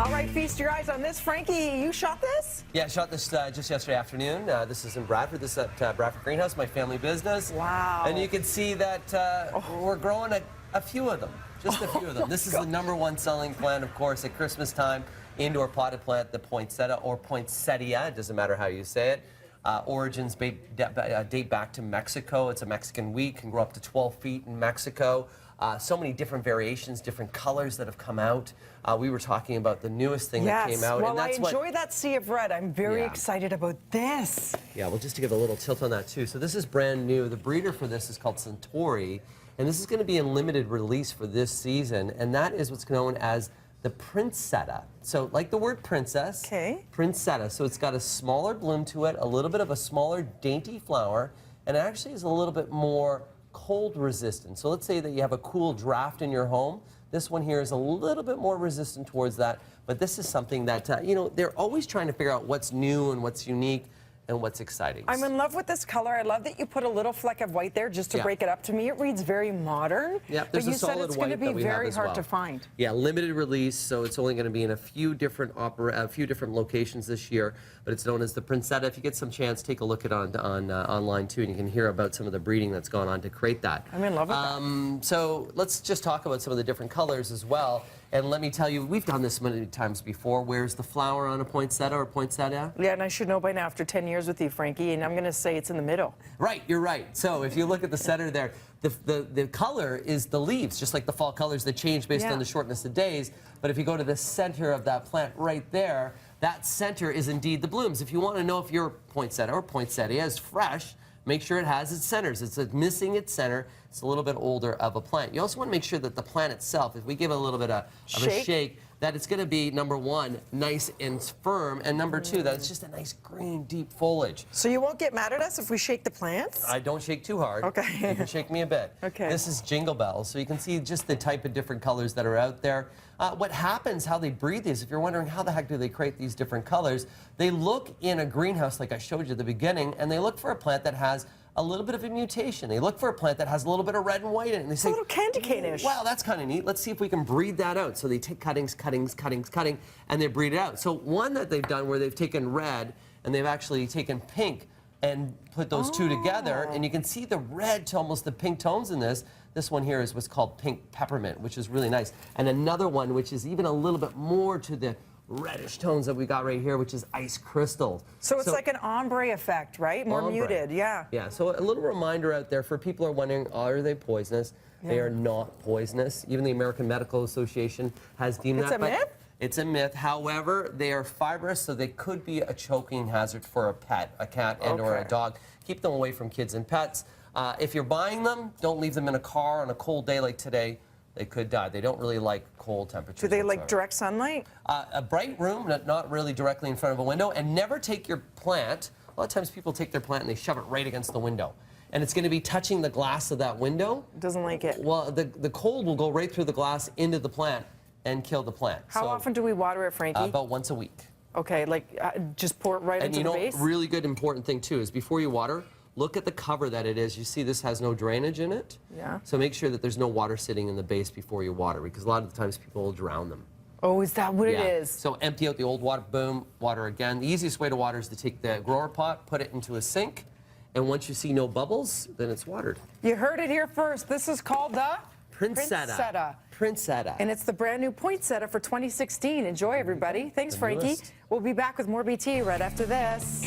All right, feast your eyes on this. Frankie, you shot this? Yeah, I shot this just yesterday afternoon. This is in Bradford. This is at Bradford Greenhouse, my family business. Wow. And you can see that we're growing a few of them, just a few of them. This is the #1 selling plant, of course, at Christmas time. Indoor potted plant, the poinsettia or poinsettia. It doesn't matter how you say it. Origins date back to Mexico. It's a Mexican wheat, can grow up to 12 feet in Mexico. So many different variations, different colors that have come out. We were talking about the newest thing that came out. Well, and that's I enjoy that sea of red. I'm very excited about this. Yeah, well, just to give a little tilt on that too. So this is brand new. The breeder for this is called Centauri, and this is going to be in limited release for this season, and that is what's known as the poinsettia. So like the word princess, poinsettia. So it's got a smaller bloom to it, a little bit of a smaller dainty flower, and it actually is a little bit more cold resistant. So let's say that you have a cool draft in your home. This one here is a little bit more resistant towards that, but this is something that, you know, they're always trying to figure out what's new and what's unique and what's exciting. I'm in love with this color. I love that you put a little fleck of white there just to break it up. To me, it reads very modern. Yeah, but you said it's going to be very hard well to find. Yeah, limited release, so it's only going to be in a few different locations this year. But it's known as the poinsettia. If you get some chance, take a look at it online too, and you can hear about some of the breeding that's gone on to create that. I'm in love with that. So let's just talk about some of the different colors as well. And let me tell you, we've done this many times before. Where's the flower on a poinsettia or poinsettia? Yeah, and I should know by now after 10 years with you, Frankie, and I'm going to say it's in the middle. Right, you're right. So if you look at the center there, the color is the leaves, just like the fall colors that change based on the shortness of days. But if you go to the center of that plant right there, that center is indeed the blooms. If you want to know if your poinsettia or poinsettia is fresh, make sure it has its centers. It's missing its center. It's a little bit older of a plant. You also want to make sure that the plant itself, if we give it a little bit of a shake, that it's going to be, #1, nice and firm, and #2, that it's just a nice green, deep foliage. So you won't get mad at us if we shake the plants? I don't shake too hard. Okay. You can shake me a bit. Okay. This is Jingle Bells, so you can see just the type of different colors that are out there. What happens, how they breed these, if you're wondering how the heck do they create these different colors, they look in a greenhouse like I showed you at the beginning, and they look for a plant that has a little bit of a mutation. They look for a plant that has a little bit of red and white in it. And they say, a little candy cane-ish. Wow, that's kind of neat. Let's see if we can breed that out. So they take cuttings, and they breed it out. So one that they've done where they've taken red and they've actually taken pink and put those two together, and you can see the red to almost the pink tones in this. This one here is what's called pink peppermint, which is really nice. And another one, which is even a little bit more to the reddish tones that we got right here, which is ice crystal. So it's like an ombre effect, right? More muted, yeah. Yeah, so a little reminder out there for people who are wondering, are they poisonous? They are not poisonous. Even the American Medical Association has deemed that. It's a myth? It's a myth. However, they are fibrous, so they could be a choking hazard for a pet, a cat and or a dog. Keep them away from kids and pets. If you're buying them, don't leave them in a car on a cold day like today. They could die. They don't really like cold temperatures. Do they like direct sunlight? A bright room, not really directly in front of a window, and never take your plant. A lot of times people take their plant and they shove it right against the window. And it's going to be touching the glass of that window. Doesn't like it. Well, the cold will go right through the glass into the plant and kill the plant. How often do we water it, Frankie? About once a week. Okay, like just pour it right into the base? And really good important thing too is before you water, look at the cover that it is. You see this has no drainage in it. Yeah. So make sure that there's no water sitting in the base before you water, because a lot of the times people will drown them. Oh, is that what it is? So empty out the old water, boom, water again. The easiest way to water is to take the grower pot, put it into a sink, and once you see no bubbles, then it's watered. You heard it here first. This is called the Poinsettia. Poinsettia. And it's the brand new poinsettia for 2016. Enjoy, everybody. Thanks, Frankie. We'll be back with more BT right after this.